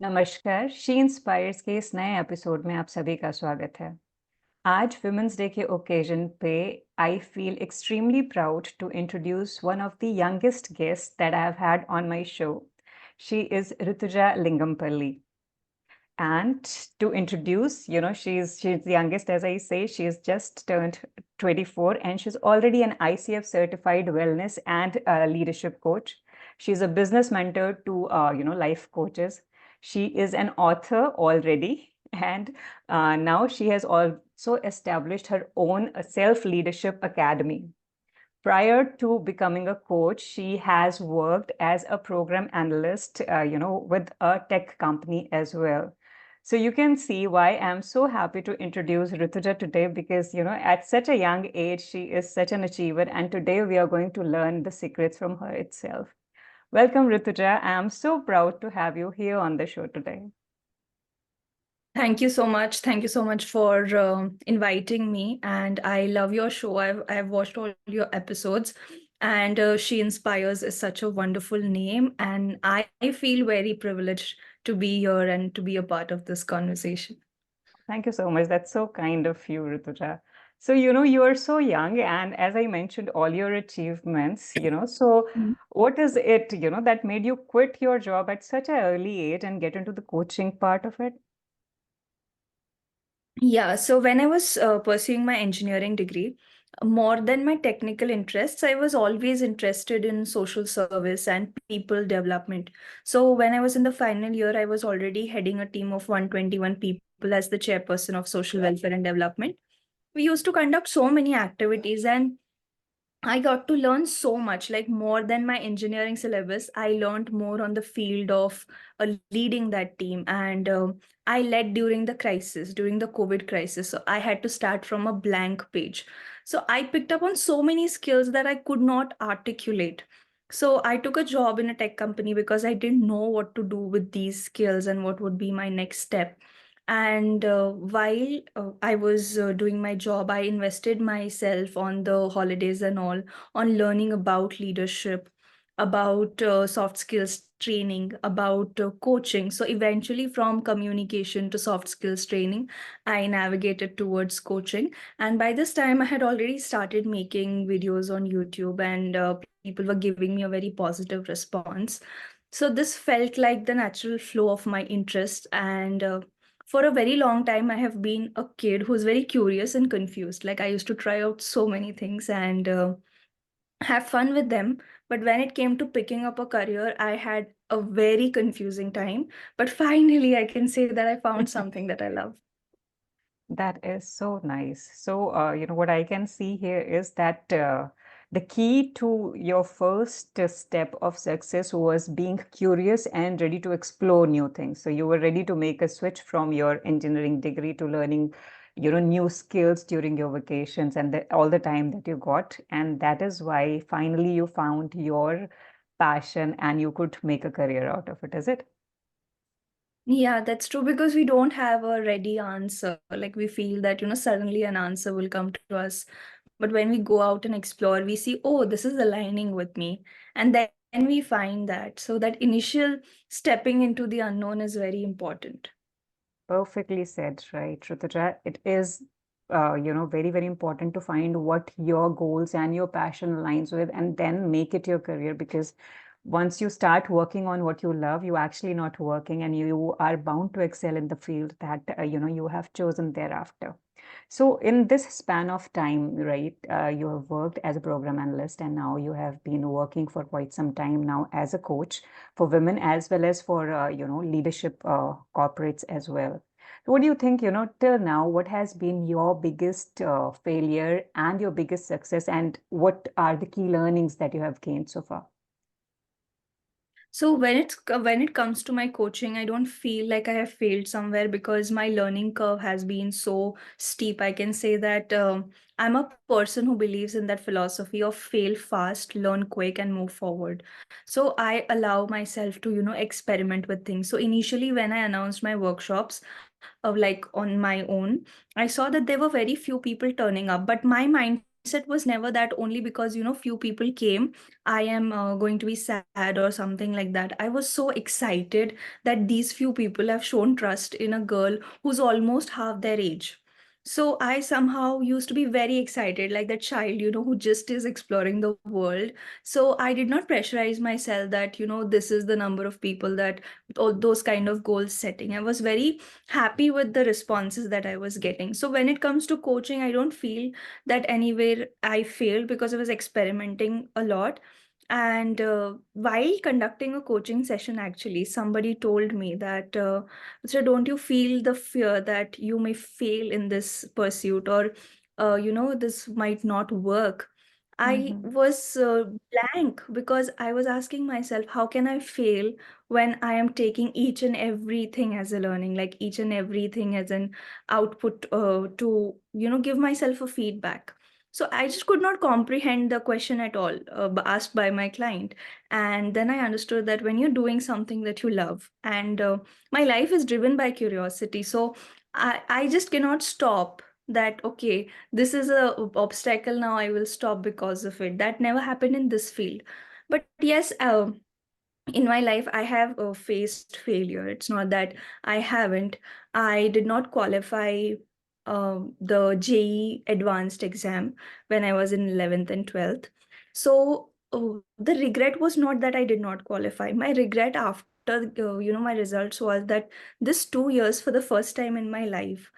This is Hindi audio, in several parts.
नमस्कार, शी इंस्पायर्स के इस नए एपिसोड में आप सभी का स्वागत है। आज वुमेन्स डे के ओकेजन पे I feel extremely proud to introduce one of the youngest guests that I have had on my show. She is Rituja Lingampalli. And to introduce, she's the youngest, as I say, she's just turned 24 and she's already an ICF certified wellness and leadership coach. She's a business mentor to, life coaches. She is an author already, and now she has also established her own self-leadership academy. Prior to becoming a coach, she has worked as a program analyst, with a tech company as well. So you can see why I'm so happy to introduce Rituja today because, at such a young age, she is such an achiever. And today we are going to learn the secrets from her itself. Welcome, Rituja. I'm so proud to have you here on the show today. Thank you so much. Thank you so much for inviting me. And I love your show. I've watched all your episodes. And She Inspires is such a wonderful name. And I feel very privileged to be here and to be a part of this conversation. Thank you so much. That's so kind of you, Rituja. So, you are so young, and as I mentioned, all your achievements, so Mm. what is it, that made you quit your job at such an early age and get into the coaching part of it? Yeah, so when I was pursuing my engineering degree, more than my technical interests, I was always interested in social service and people development. So when I was in the final year, I was already heading a team of 121 people as the chairperson of social welfare and development. We used to conduct so many activities, and I got to learn so much, like more than my engineering syllabus. I learned more on the field of leading that team. And I led during the crisis, during the COVID crisis. So I had to start from a blank page. So I picked up on so many skills that I could not articulate. So I took a job in a tech company because I didn't know what to do with these skills and what would be my next step. And while I was doing my job, I invested myself on the holidays and all on learning about leadership, about soft skills training, about coaching. So eventually, from communication to soft skills training, I navigated towards coaching. And by this time, I had already started making videos on YouTube, and people were giving me a very positive response. So this felt like the natural flow of my interest. And for a very long time, I have been a kid who's very curious and confused. Like I used to try out so many things and have fun with them. But when it came to picking up a career, I had a very confusing time. But finally, I can say that I found something that I love. That is so nice. So, what I can see here is that the key to your first step of success was being curious and ready to explore new things. So, you were ready to make a switch from your engineering degree to learning, new skills during your vacations and all the time that you got. And that is why finally you found your passion and you could make a career out of it, is it? Yeah, that's true because we don't have a ready answer. Like we feel that, suddenly an answer will come to us. But when we go out and explore, we see, oh, this is aligning with me. And then we find that. So that initial stepping into the unknown is very important. Perfectly said, right, Rutuja. It is, very, very important to find what your goals and your passion aligns with and then make it your career because once you start working on what you love, you actually not working and you are bound to excel in the field that, you have chosen thereafter. So in this span of time, right, you have worked as a program analyst and now you have been working for quite some time now as a coach for women as well as for, leadership corporates as well. So what do you think, till now, what has been your biggest failure and your biggest success and what are the key learnings that you have gained so far? So when it comes to my coaching, I don't feel like I have failed somewhere because my learning curve has been so steep. I can say that I'm a person who believes in that philosophy of fail fast, learn quick, and move forward. So I allow myself to experiment with things. So initially, when I announced my workshops, like on my own, I saw that there were very few people turning up, but my mindset mindset was never that only because, few people came, I am going to be sad or something like that. I was so excited that these few people have shown trust in a girl who's almost half their age. So I somehow used to be very excited, like that child, who just is exploring the world. So I did not pressurize myself that, this is the number of people that, all those kind of goals setting. I was very happy with the responses that I was getting. So when it comes to coaching, I don't feel that anywhere I failed because I was experimenting a lot. And while conducting a coaching session, actually, somebody told me that, so don't you feel the fear that you may fail in this pursuit, or, this might not work? I Mm-hmm. was blank because I was asking myself, how can I fail when I am taking each and everything as a learning, like each and everything as an output to, give myself a feedback. So I just could not comprehend the question at all asked by my client. And then I understood that when you're doing something that you love, and my life is driven by curiosity, so I just cannot stop that, okay, this is a obstacle, now I will stop because of it. That never happened in this field. But yes, in my life I have faced failure. It's not that I haven't. I did not qualify the JEE advanced exam when I was in 11th and 12th. So the regret was not that I did not qualify. My regret after my results was that this 2 years, for the first time in my life,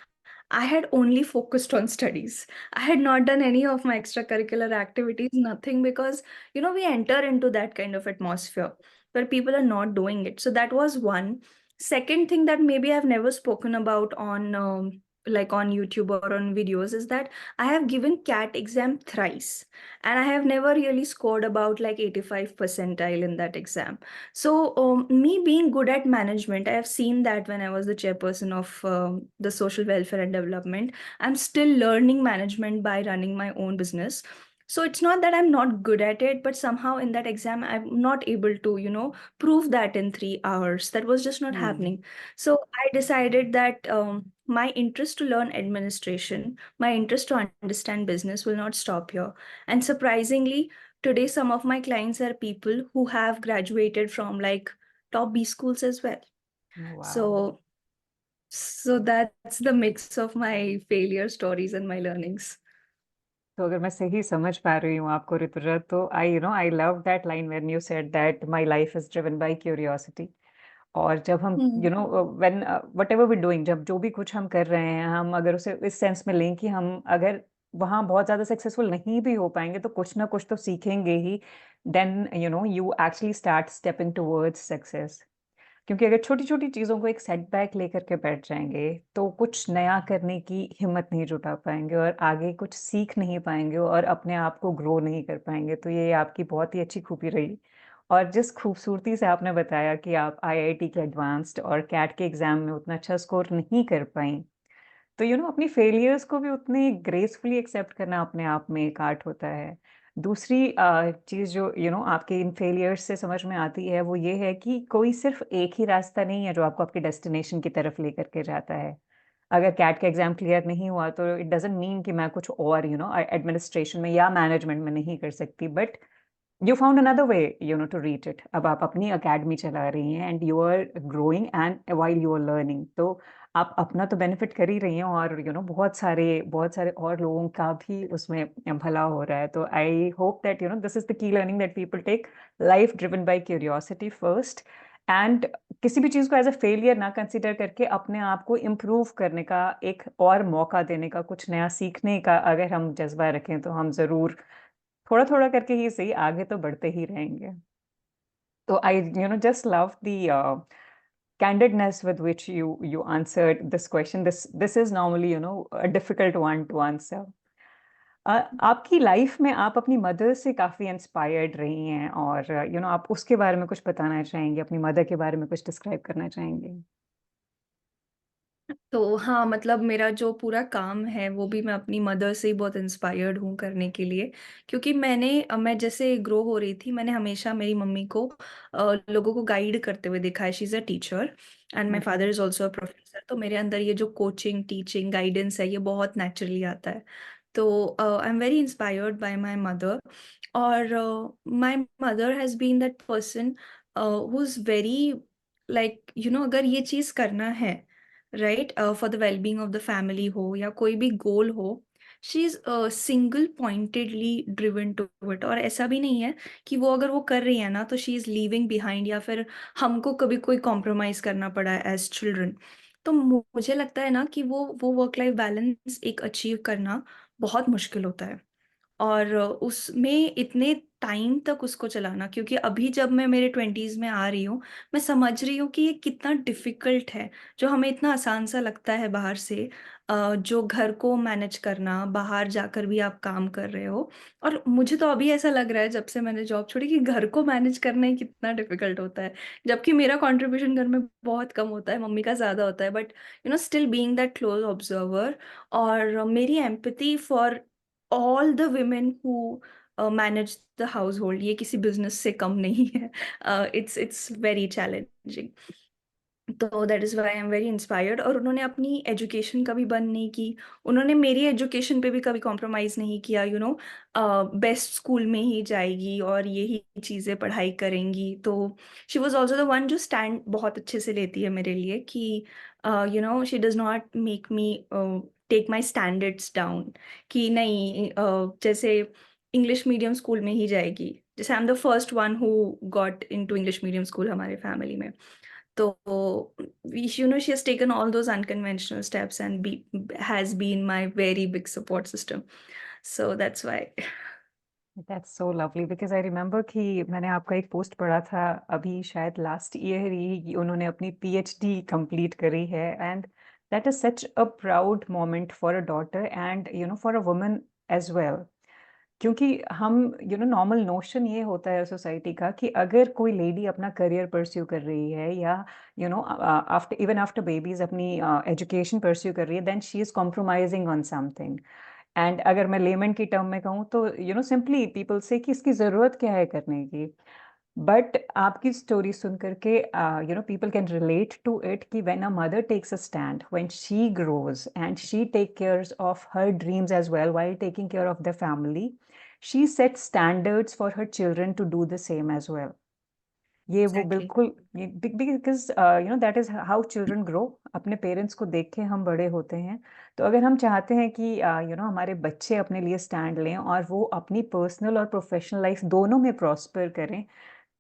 I had only focused on studies. I had not done any of my extracurricular activities, nothing, because, we enter into that kind of atmosphere where people are not doing it. So that was one. Second thing that maybe I've never spoken about on like on YouTube or on videos is that I have given CAT exam thrice, and I have never really scored about like 85 percentile in that exam. So, me being good at management, I have seen that when I was the chairperson of the social welfare and development, I'm still learning management by running my own business. So it's not that I'm not good at it, but somehow in that exam, I'm not able to, prove that in 3 hours. That was just not Hmm. happening. So I decided that my interest to learn administration, my interest to understand business will not stop here. And surprisingly, today some of my clients are people who have graduated from like top B schools as well. Wow. So that's the mix of my failure stories and my learnings. तो अगर मैं सही समझ पा रही हूँ आपको ऋतुजा, तो I love that line when you said that my life is driven by curiosity. और जब हम hmm. When whatever we doing, जब जो भी कुछ हम कर रहे हैं, हम अगर उसे इस सेंस में लें कि हम अगर वहाँ बहुत ज्यादा सक्सेसफुल नहीं भी हो पाएंगे तो कुछ ना कुछ तो सीखेंगे ही। Then you actually start stepping towards success. क्योंकि अगर छोटी-छोटी चीज़ों को एक सेटबैक लेकर के बैठ जाएँगे, तो कुछ नया करने की हिम्मत नहीं जुटा पाएँगे और आगे कुछ सीख नहीं पाएँगे और अपने आप को ग्रो नहीं कर पाएँगे। तो ये आपकी बहुत ही अच्छी खूबी रही। और जिस खूबसूरती से आपने बताया कि आप आईआईटी के एडवांस्ड और कैट के एग्ज़ाम में उतना अच्छा स्कोर नहीं कर पाईं, तो अपनी फेलियर्स को भी उतनी ग्रेसफुली एक्सेप्ट करना अपने आप में एक आर्ट होता है। दूसरी चीज़ जो आपके इन फेलियर्स से समझ में आती है वो ये है कि कोई सिर्फ़ एक ही रास्ता नहीं है जो आपको आपके डेस्टिनेशन की तरफ लेकर के जाता है। अगर कैट का एग्ज़ाम क्लियर नहीं हुआ तो इट डज़न्ट मीन कि मैं कुछ और एडमिनिस्ट्रेशन में या मैनेजमेंट में नहीं कर सकती, but you found another way to reach it. अब आप अपनी अकेडमी चला रही हैं and you are growing and while you are learning, तो आप अपना तो बेनिफिट कर ही रही हैं और बहुत सारे और लोगों का भी उसमें भला हो रहा है। तो I hope that this is the key learning that people take. Life driven by curiosity first, and किसी भी चीज़ को एज अ फेलियर ना कंसिडर करके अपने आप को इम्प्रूव करने का एक और मौका देने का, कुछ नया सीखने का अगर हम जज्बा रखें तो हम ज़रूर थोड़ा-थोड़ा करके ही सही आगे तो बढ़ते ही रहेंगे। तो I just love the candidness with which you answered this question. This is normally a difficult one to answer. आपकी लाइफ में आप अपनी मदर से काफ़ी इंस्पायर्ड रही हैं और आप उसके बारे में कुछ बताना चाहेंगे, अपनी मदर के बारे में कुछ डिस्क्राइब करना चाहेंगे? तो हाँ, मतलब मेरा जो पूरा काम है वो भी मैं अपनी मदर से ही बहुत इंस्पायर्ड हूँ करने के लिए। क्योंकि मैं जैसे ग्रो हो रही थी, मैंने हमेशा मेरी मम्मी को लोगों को गाइड करते हुए देखा है। She is a teacher and my hmm, father is also a professor. तो मेरे अंदर ये जो कोचिंग, टीचिंग, गाइडेंस है, ये बहुत नेचुरली आता है। तो I am very inspired by my mother, और my mother has been that person who is very like अगर ये चीज करना है, right, for the wellbeing of the family हो या कोई भी गोल हो, she is single pointedly driven to it. और ऐसा भी नहीं है कि वो अगर वो कर रही है ना तो शी इज लीविंग बिहाइंड, या फिर हमको कभी कोई कॉम्प्रोमाइज करना पड़ा है एज चिल्ड्रन। तो मुझे लगता है ना कि वो वर्क लाइफ बैलेंस एक अचीव करना बहुत मुश्किल होता है, और उसमें इतने टाइम तक उसको चलाना, क्योंकि अभी जब मैं मेरे 20s में आ रही हूँ, मैं समझ रही हूँ कि ये कितना डिफिकल्ट है। जो हमें इतना आसान सा लगता है बाहर से, जो घर को मैनेज करना, बाहर जाकर भी आप काम कर रहे हो। और मुझे तो अभी ऐसा लग रहा है जब से मैंने जॉब छोड़ी कि घर को मैनेज करना ही कितना डिफिकल्ट होता है, जबकि मेरा कंट्रीब्यूशन घर में बहुत कम होता है, मम्मी का ज़्यादा होता है, but still being that close observer, और मेरी empathy for all the women who manage the household, ये किसी बिजनेस से कम नहीं है। It's very challenging. तो that is why I am very inspired. और उन्होंने अपनी एजुकेशन कभी बंद नहीं की, उन्होंने मेरी एजुकेशन पे भी कभी कॉम्प्रोमाइज़ नहीं किया। बेस्ट स्कूल में ही जाएगी और यही चीज़ें पढ़ाई करेंगी। तो she was also the one जो स्टैंड बहुत अच्छे से लेती है मेरे लिए, कि she does not make me take my standards down, कि नहीं, जैसे इंग्लिश मीडियम स्कूल में ही जाएगी। जैसे I am the first one who got into English medium school हमारे फैमिली में। So she has taken all those unconventional steps and has been my very big support system. So that's why. That's so lovely because I remember कि मैंने आपका एक पोस्ट पढ़ा था अभी शायद लास्ट ईयर ही कि उन्होंने अपनी पीएचडी कंप्लीट करी है and that is such a proud moment for a daughter and for a woman as well. क्योंकि हम नॉर्मल नोशन ये होता है सोसाइटी का कि अगर कोई लेडी अपना करियर परस्यू कर रही है या आफ्टर इवन आफ्टर बेबीज अपनी एजुकेशन परस्यू कर रही है then she is compromising on something. And अगर मैं लेमन की टर्म में कहूँ तो सिंपली पीपल से कि इसकी ज़रूरत क्या है करने की। बट आपकी स्टोरी सुन करके people can relate to it कि when a mother takes a stand when she grows and she take cares of her dreams as well while taking care of the family, she sets standards for her children to do the same as well। ये वो Exactly. बिल्कुल because that is how children grow. अपने पेरेंट्स को देख के हम बड़े होते हैं। तो अगर हम चाहते हैं कि हमारे बच्चे अपने लिए स्टैंड लें और वो अपनी पर्सनल और प्रोफेशनल लाइफ दोनों में प्रॉस्पर करें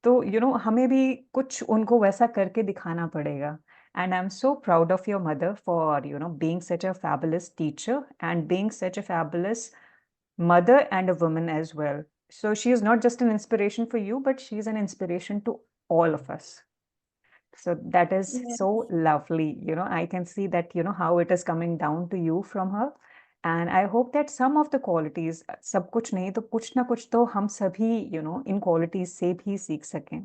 तो हमें भी कुछ उनको वैसा करके दिखाना पड़ेगा। And I am so proud of your mother for being such a fabulous teacher and being such a fabulous mother and a woman as well. So she is not just an inspiration for you, but she is an inspiration to all of us. So that is so Yes. lovely. I can see that, how it is coming down to you from her. And I hope that some of the qualities, सब कुछ नहीं तो कुछ ना कुछ तो हम सभी, इन qualities से भी सीख सकें।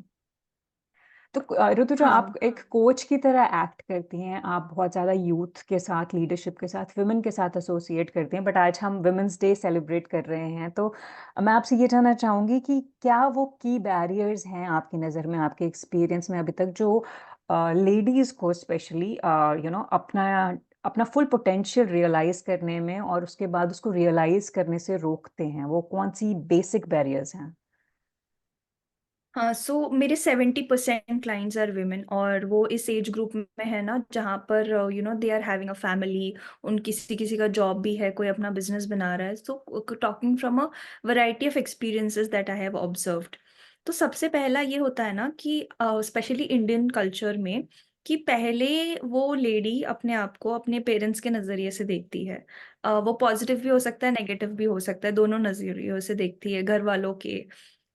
तो ऋतुजा आप हाँ। एक कोच की तरह एक्ट करती हैं। आप बहुत ज़्यादा यूथ के साथ, लीडरशिप के साथ, वुमेन के साथ एसोसिएट करते हैं। बट आज हम वुमेन्स डे सेलिब्रेट कर रहे हैं तो मैं आपसे ये जानना चाहूँगी कि क्या वो की बैरियर्स हैं आपकी नज़र में, आपके एक्सपीरियंस में अभी तक जो लेडीज़ को स्पेशली अपना अपना फुल पोटेंशियल रियलाइज़ करने में और उसके बाद उसको रियलाइज़ करने से रोकते हैं, वो कौन सी बेसिक बैरियर्स हैं? हाँ, सो मेरे 70% क्लाइंट्स आर women, और वो इस एज ग्रुप में है ना जहाँ पर they are having a family, उन किसी किसी का जॉब भी है, कोई अपना बिजनेस बना रहा है। So talking from a variety of experiences that I have observed. तो सबसे पहला ये होता है ना कि स्पेशली इंडियन कल्चर में, कि पहले वो लेडी अपने आप को अपने पेरेंट्स के नज़रिए से देखती है। वो पॉजिटिव भी हो सकता है, नेगेटिव भी हो सकता है, दोनों नज़रियों से देखती है, घर वालों के।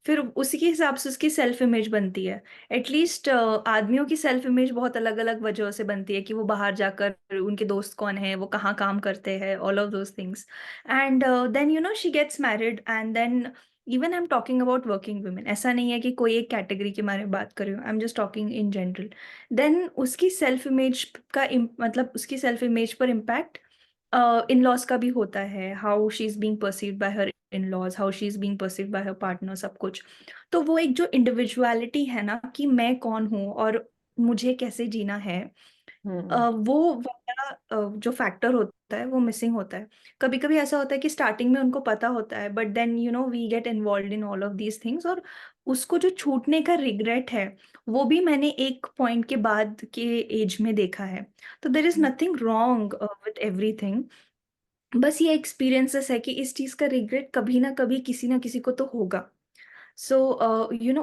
फिर उसी के हिसाब से उसकी सेल्फ इमेज बनती है। एटलीस्ट आदमियों की सेल्फ इमेज बहुत अलग अलग वजहों से बनती है, कि वो बाहर जाकर उनके दोस्त कौन है, वो कहाँ काम करते हैं, all of those things. And then she gets married, and then even I am talking about working women, ऐसा नहीं है कि कोई एक कैटेगरी के बारे में बात कर रही हूँ, I am just talking in general. Then उसकी सेल्फ इमेज का मतलब उसकी सेल्फ इमेज पर इम्पैक्ट इन लॉज का भी होता है, how she is being perceived by her in laws, how she is being perceived by her partner, सब कुछ। तो वो एक जो इंडिविजुअलिटी है ना, कि मैं कौन हूँ और मुझे कैसे जीना है, वो वाला जो फैक्टर होता है वो मिसिंग होता है। कभी कभी ऐसा होता है कि स्टार्टिंग में उनको पता होता है, but then we get involve in all of these things, और उसको जो छूटने का रिग्रेट है वो भी मैंने एक पॉइंट के बाद के एज में देखा है। तो there is nothing wrong with everything. बस ये एक्सपीरियंसेस है कि इस चीज का रिग्रेट कभी ना किसी को तो होगा। सो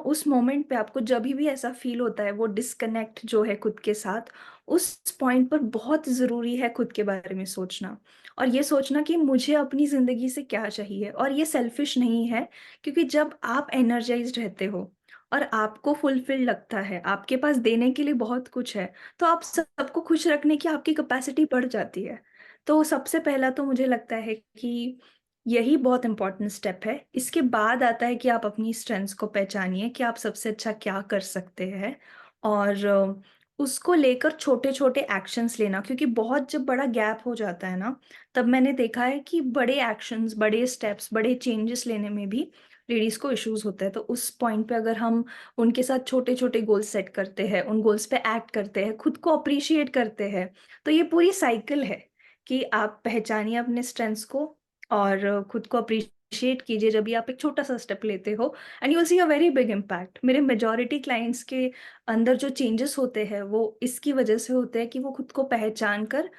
उस मोमेंट पे आपको जब भी ऐसा फील होता है, वो डिस्कनेक्ट जो है खुद के साथ, उस पॉइंट पर बहुत जरूरी है खुद के बारे में सोचना, और ये सोचना कि मुझे अपनी जिंदगी से क्या चाहिए। और ये सेल्फिश नहीं है, क्योंकि जब आप एनर्जाइज्ड रहते हो और आपको फुलफिल लगता है, आपके पास देने के लिए बहुत कुछ है, तो आप सबको खुश रखने की आपकी कैपेसिटी बढ़ जाती है। तो सबसे पहला तो मुझे लगता है कि यही बहुत इंपॉर्टेंट स्टेप है। इसके बाद आता है कि आप अपनी स्ट्रेंथ्स को पहचानिए कि आप सबसे अच्छा क्या कर सकते हैं, और उसको लेकर छोटे छोटे एक्शंस लेना, क्योंकि बहुत जब बड़ा गैप हो जाता है ना, तब मैंने देखा है कि बड़े एक्शंस, बड़े स्टेप्स, बड़े चेंजेस लेने में भी लेडीज को इश्यूज होते हैं। तो उस पॉइंट पे अगर हम उनके साथ छोटे छोटे गोल्स सेट करते हैं, उन गोल्स पे एक्ट करते हैं, खुद को अप्रिशिएट करते हैं, तो ये पूरी साइकिल है कि आप पहचानिए अपने स्ट्रेंथ्स को और खुद को अप्रिशिएट कीजिए जब भी आप एक छोटा सा स्टेप लेते हो, and you will see a very big impact. मेरे मेजोरिटी क्लाइंट्स के अंदर जो चेंजेस होते हैं वो इसकी वजह से होते हैं कि वो खुद को पहचान कर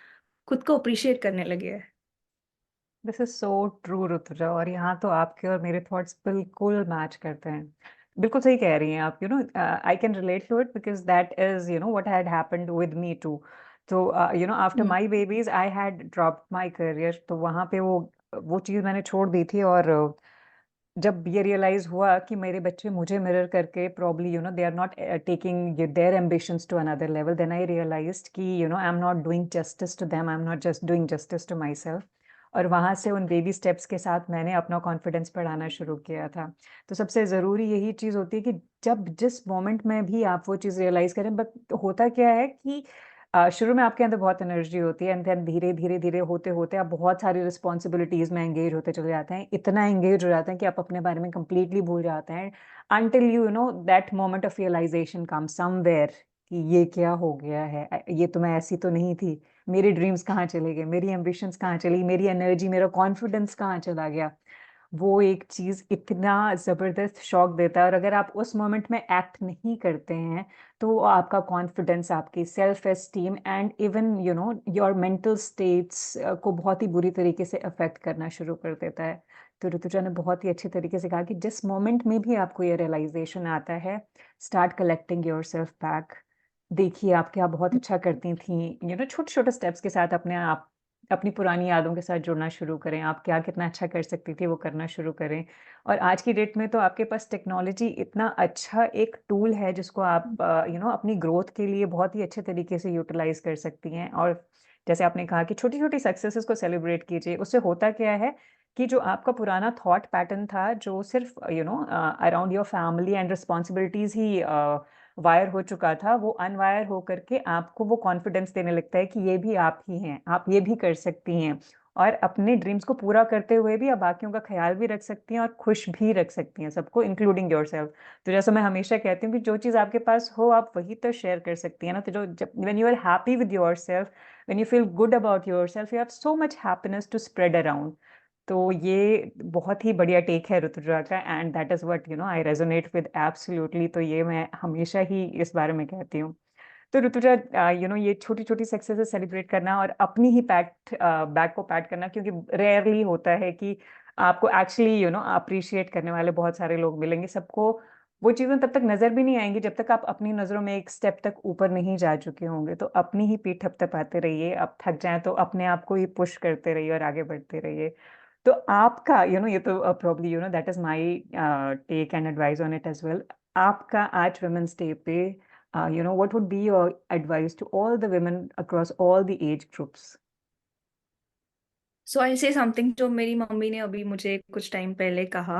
खुद को अप्रिशिएट करने लगे हैं। This is so true Rutuja, और यहाँ तो आपके और मेरे थॉट्स बिल्कुल मैच करते हैं। बिल्कुल सही कह रही हैं आप। I can relate to it because that is what had happened with me too. तो after hmm. My babies I had dropped my career, तो वहाँ पे वो चीज़ मैंने छोड़ दी थी। और जब ये रियलाइज हुआ कि मेरे बच्चे मुझे मिरर करके probably they are not taking their ambitions to another level, then I realised कि I am not doing justice to them, I am not just doing justice to myself. और वहाँ से उन बेबी स्टेप्स के साथ मैंने अपना कॉन्फिडेंस बढ़ाना शुरू किया था। तो सबसे ज़रूरी यही चीज़ होती है कि जब जिस मोमेंट में भी आप वो चीज़ रियलाइज़ करें। बट होता क्या है कि शुरू में आपके अंदर बहुत एनर्जी होती है, एंड देन धीरे धीरे धीरे होते होते आप बहुत सारी रिस्पॉन्सिबिलिटीज़ में एंगेज होते चले जाते हैं, इतना एंगेज हो जाते हैं कि आप अपने बारे में कंप्लीटली भूल जाते हैं। Until that moment of realisation come somewhere कि ये क्या हो गया है, ये तो मैं ऐसी तो नहीं थी, मेरे ड्रीम्स कहाँ चले गए, मेरी एम्बिशंस कहाँ चली, मेरी एनर्जी, मेरा कॉन्फिडेंस कहाँ चला गया। वो एक चीज़ इतना ज़बरदस्त शॉक देता है, और अगर आप उस मोमेंट में एक्ट नहीं करते हैं तो आपका कॉन्फिडेंस, आपकी self esteem and even your mental states को बहुत ही बुरी तरीके से अफेक्ट करना शुरू कर देता है। तो ऋतुजा ने बहुत ही अच्छे तरीके से कहा कि जिस मोमेंट में भी आपको ये रियलाइजेशन आता है, start collecting your self back. देखिए आप क्या बहुत अच्छा करती थी, छोटे छोटे स्टेप्स के साथ अपने आप अपनी पुरानी यादों के साथ जुड़ना शुरू करें। आप क्या कितना अच्छा कर सकती थी वो करना शुरू करें। और आज की डेट में तो आपके पास टेक्नोलॉजी इतना अच्छा एक टूल है जिसको आप अपनी ग्रोथ के लिए बहुत ही अच्छे तरीके से यूटिलाइज कर सकती हैं। और जैसे आपने कहा कि छोटी छोटी सक्सेसेस को सेलिब्रेट कीजिए। उससे होता क्या है कि जो आपका पुराना थॉट पैटर्न था, जो सिर्फ around your family and responsibilities he wire हो चुका था, वो अनवायर होकर के आपको वो कॉन्फिडेंस देने लगता है कि ये भी आप ही हैं, आप ये भी कर सकती हैं। और अपने ड्रीम्स को पूरा करते हुए भी आप बाकियों का ख्याल भी रख सकती हैं और खुश भी रख सकती हैं सबको, इंक्लूडिंग योरसेल्फ। तो जैसे मैं हमेशा कहती हूँ कि जो चीज़ आपके पास हो आप वही तो शेयर कर सकती हैं ना। तो जो जब when you are happy with yourself, when you feel good about yourself, you have so much happiness to spread around. तो ये बहुत ही बढ़िया टेक है ऋतुजा का, and that is what I resonate with absolutely. तो ये मैं हमेशा ही इस बारे में कहती हूँ। तो ऋतुजा, ये छोटी छोटी सक्सेसेस सेलिब्रेट करना और अपनी ही बैक को पैट करना, क्योंकि रेयरली होता है कि आपको एक्चुअली अप्रिशिएट करने वाले बहुत सारे लोग मिलेंगे। सबको वो चीज़ें तब तक नजर भी नहीं आएंगी जब तक आप अपनी नज़रों में एक स्टेप तक ऊपर नहीं जा चुके होंगे। तो अपनी ही पीठ थपथपाते रहिए, आप थक जाएं तो अपने आप को ही पुश करते रहिए और आगे बढ़ते रहिए। तो आपका ये तो probably that is my take and advice on it as well. आपका आज वुमेन्स डे पे what would be your advice to all the women across all the age groups? सो आई से समथिंग जो मेरी मम्मी ने अभी मुझे कुछ टाइम पहले कहा।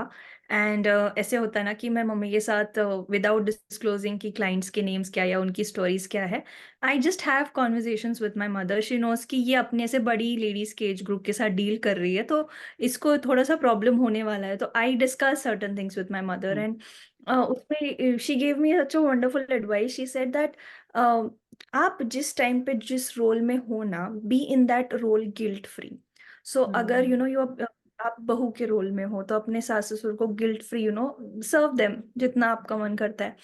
एंड ऐसे होता है ना कि मैं मम्मी के साथ विदाउट डिस्क्लोजिंग कि क्लाइंट्स के नेम्स क्या या उनकी स्टोरीज क्या है, I just have conversations with my mother. She knows कि ये अपने से बड़ी लेडीज के एज ग्रुप के साथ डील कर रही है, तो इसको थोड़ा सा प्रॉब्लम होने वाला है। तो I discuss certain things with my mother, Mm. And उसमें she gave me such a wonderful advice. She said that आप जिस टाइम पे जिस रोल में हो ना, be in that role guilt free. So अगर हम्म। यू आप बहू के रोल में हो तो अपने सास ससुर को गिल्ट फ्री सर्व देम जितना आपका मन करता है।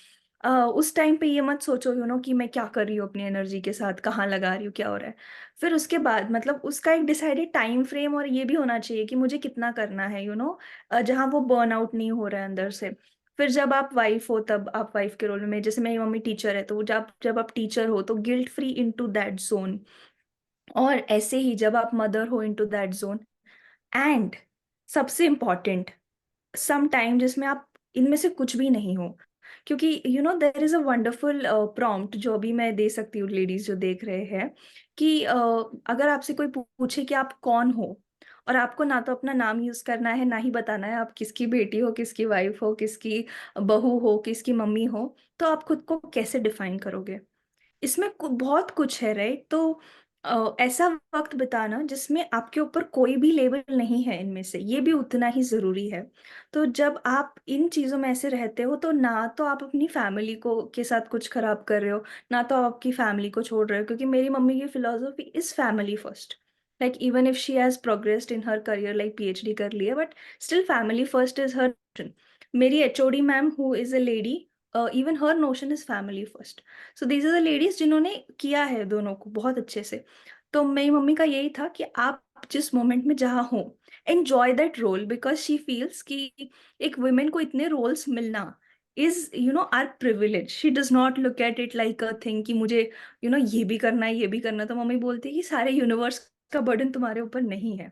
उस टाइम पे ये मत सोचो कि मैं क्या कर रही हूँ अपनी एनर्जी के साथ, कहाँ लगा रही हूँ, क्या हो रहा है। फिर उसके बाद मतलब उसका एक डिसाइडेड टाइम फ्रेम और ये भी होना चाहिए कि मुझे कितना करना है, जहाँ वो बर्न आउट नहीं हो रहा है अंदर से। फिर जब आप वाइफ हो तब आप वाइफ के रोल में, जैसे मेरी मम्मी टीचर है तो जब जब आप टीचर हो तो guilt free into that zone. और ऐसे ही जब आप मदर हो इनटू दैट जोन। एंड सबसे इम्पॉर्टेंट, सम टाइम जिसमें आप इनमें से कुछ भी नहीं हो। क्योंकि there is a wonderful prompt जो अभी मैं दे सकती हूँ लेडीज जो देख रहे हैं, कि अगर आपसे कोई पूछे कि आप कौन हो, और आपको ना तो अपना नाम यूज करना है, ना ही बताना है आप किसकी बेटी हो, किसकी वाइफ हो, किसकी बहू हो, किसकी मम्मी हो, तो आप खुद को कैसे डिफाइन करोगे? इसमें बहुत कुछ है, राइट? तो ऐसा वक्त बिताना जिसमें आपके ऊपर कोई भी लेबल नहीं है इनमें से, ये भी उतना ही जरूरी है। तो जब आप इन चीजों में ऐसे रहते हो तो ना तो आप अपनी फैमिली को के साथ कुछ खराब कर रहे हो, ना तो आप आपकी फैमिली को छोड़ रहे हो, क्योंकि मेरी मम्मी की philosophy is family first. Like even if she has progressed in her career, like PhD कर लिया, but still family first is her. मेरी HOD ma'am who is a lady, even her notion is family first. So these are the ladies जिन्होंने किया है दोनों को बहुत अच्छे से। तो मेरी मम्मी का यही था कि आप जिस मोमेंट में जहाँ हो, enjoy that role, because she feels कि एक वुमेन को इतने रोल्स मिलना is are privilege. She does not look at it like a thing कि मुझे ये भी करना है, ये भी करना है। तो मम्मी बोलती है कि सारे यूनिवर्स का बर्डन तुम्हारे ऊपर नहीं है।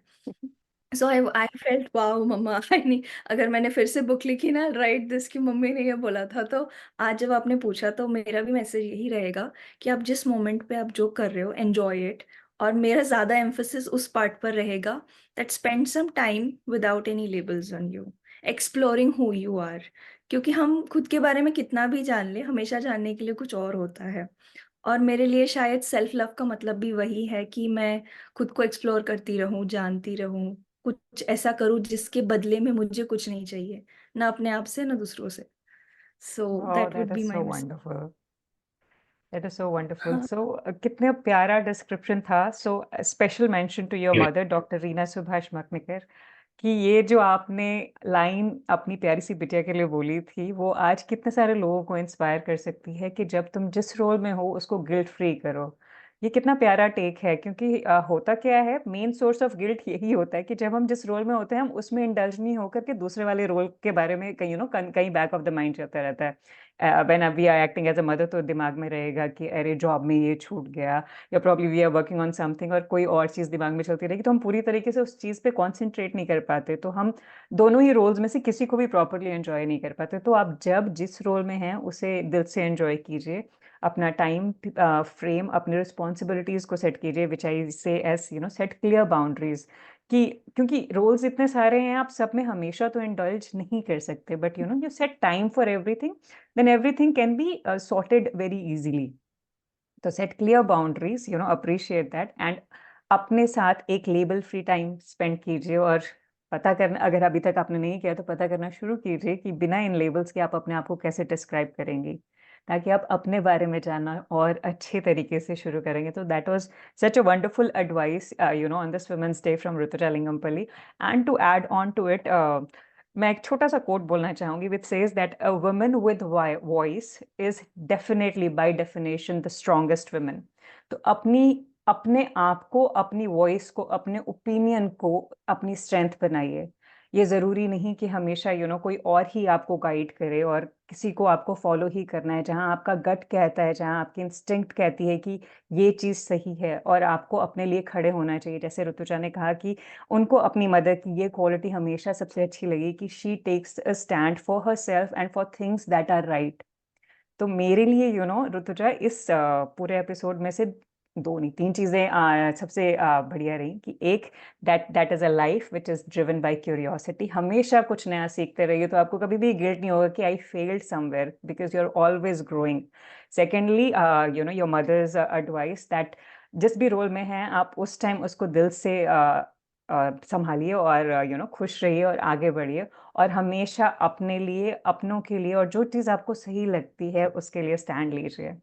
सो आई फेल्ट वाओ मम्मा, आई नहीं। अगर मैंने फिर से बुक लिखी ना, राइट दिस, की मम्मी ने ये बोला था, तो आज जब आपने पूछा तो मेरा भी मैसेज यही रहेगा कि आप जिस मोमेंट पे आप जो कर रहे हो एंजॉय इट। और मेरा ज्यादा एम्फोसिस उस पार्ट पर रहेगा that spend some time without any labels on you, exploring who you are. क्योंकि हम खुद के बारे में कितना भी जान ले, हमेशा जानने के लिए कुछ और होता है। और मेरे लिए शायद सेल्फ लव का मतलब भी वही है कि मैं खुद को एक्सप्लोर करती रहूं, जानती रहूं, कुछ ऐसा करूं जिसके बदले में मुझे कुछ नहीं चाहिए, ना अपने आप से ना दूसरों से। So oh, that that would is be my so message. Wonderful. That is so wonderful. हाँ। सो कितने प्यारा डिस्क्रिप्शन था। So special mention to your mother, doctor Reena Subhash Maknikar, कि ये जो आपने लाइन अपनी प्यारी सी बिटिया के लिए बोली थी, वो आज कितने सारे लोगों को इंस्पायर कर सकती है कि जब तुम जिस रोल में हो उसको गिल्ट फ्री करो। ये कितना प्यारा टेक है, क्योंकि होता क्या है, मेन सोर्स ऑफ गिल्ट यही होता है कि जब हम जिस रोल में होते हैं हम उसमें इंडल्ज नहीं होकर के दूसरे वाले रोल के बारे में कहीं कहीं बैक ऑफ द माइंड चलता रहता है। When we are acting as a mother, तो दिमाग में रहेगा कि अरे जॉब में ये छूट गया, या probably we are working on something, और कोई और चीज़ दिमाग में चलती रहेगी, तो हम पूरी तरीके से उस चीज़ पे कॉन्सेंट्रेट नहीं कर पाते, तो हम दोनों ही रोल्स में से किसी को भी प्रॉपरली एंजॉय नहीं कर पाते। तो आप जब जिस रोल में हैं उसे दिल से एंजॉय कीजिए, अपना टाइम फ्रेम, अपने रिस्पॉन्सिबिलिटीज को सेट कीजिए, विच आई से एस सेट क्लियर बाउंड्रीज, कि क्योंकि रोल्स इतने सारे हैं, आप सब में हमेशा तो इंडल्ज नहीं कर सकते, but you set time for everything, then everything can be sorted very easily. तो set clear boundaries, appreciate that, and अपने साथ एक लेबल फ्री टाइम स्पेंड कीजिए। और पता करना, अगर अभी तक आपने नहीं किया तो पता करना शुरू कीजिए कि बिना इन लेबल्स के आप अपने आप को कैसे डिस्क्राइब करेंगी, ताकि आप अपने बारे में जानना और अच्छे तरीके से शुरू करेंगे। तो that was such a wonderful advice on this women's day from Rutuja Lingampalli. And to add on to it, मैं एक छोटा सा कोट बोलना चाहूंगी, which says that a woman with voice is definitely by definition the strongest woman. तो अपने आप को, अपनी वॉइस को, अपने ओपिनियन को अपनी स्ट्रेंथ बनाइए। ये जरूरी नहीं कि हमेशा कोई और ही आपको गाइड करे और किसी को आपको फॉलो ही करना है। जहां आपका गट कहता है, जहां आपकी इंस्टिंक्ट कहती है कि ये चीज सही है, और आपको अपने लिए खड़े होना चाहिए। जैसे ऋतुजा ने कहा कि उनको अपनी मदर की ये क्वालिटी हमेशा सबसे अच्छी लगी कि she takes a stand for herself and for things that are right. तो मेरे लिए ऋतुजा इस पूरे एपिसोड में से दो नहीं, तीन चीजें सबसे बढ़िया रही, कि एक, that is a life which is driven by curiosity. हमेशा कुछ नया सीखते रहिए, तो आपको कभी भी गिल्ट नहीं होगा कि I failed somewhere, because you are always growing. Secondly, your mother's advice that जिस भी रोल में हैं आप उस टाइम उसको दिल से संभालिए, और खुश रहिए और आगे बढ़िए, और हमेशा अपने लिए, अपनों के लिए, और जो चीज़ आपको सही लगती है उसके लिए स्टैंड लीजिए।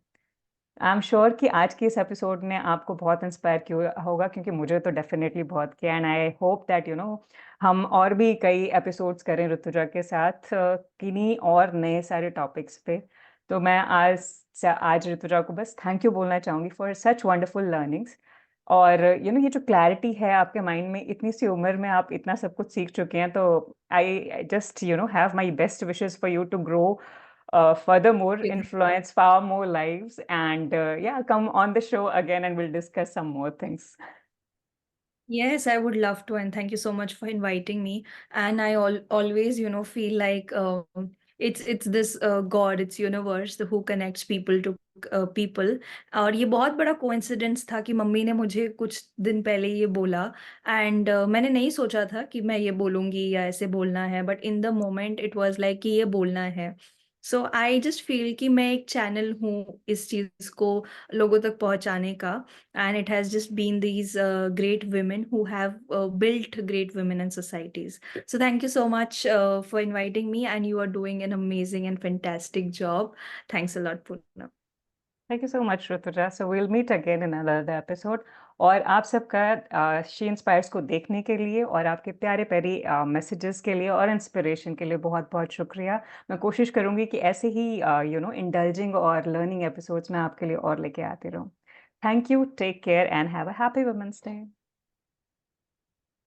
आई एम श्योर कि आज के इस एपिसोड ने आपको बहुत इंस्पायर किया होगा, क्योंकि मुझे तो डेफिनेटली बहुत किया। एंड आई होप दैट हम और भी कई एपिसोड्स करें ऋतुजा के साथ किन्हीं और नए सारे टॉपिक्स पे। तो मैं आज ऋतुजा को बस थैंक यू बोलना चाहूँगी फॉर सच वंडरफुल लर्निंग्स। और ये जो क्लैरिटी है आपके माइंड में, इतनी सी उम्र में आप इतना सब कुछ सीख चुके हैं, तो I just have my best wishes for you to grow furthermore, Okay. influence far more lives. And yeah, come on the show again and we'll discuss some more things. Yes, I would love to, and thank you so much for inviting me. And I always, feel like it's this God, it's universe who connects people to people. और ये बहुत बड़ा कोइंसिडेंस था कि मम्मी ने मुझे कुछ दिन पहले ये बोला एंड मैंने नहीं सोचा था कि मैं ये बोलूँगी या ऐसे बोलना है, but in the moment it was like कि ये बोलना है। सो आई जस्ट फ़ील कि मैं एक चैनल हूँ इस चीज़ को लोगों तक पहुँचाने का। And it has just been these great women who have built great women and societies. So thank you so much for inviting me, and you are doing an amazing and fantastic job. Thanks a lot, Poonam. Thank you so much, Rutuja. So we'll meet again in another episode. और आप सबका शी इंस्पायर्स को देखने के लिए और आपके प्यारे प्यारी मैसेजेस के लिए और इंस्पिरेशन के लिए बहुत बहुत शुक्रिया। मैं कोशिश करूंगी कि ऐसे ही इंडल्जिंग और लर्निंग एपिसोड्स में आपके लिए और लेके आती रहूं। Thank you, take care and have a happy women's day.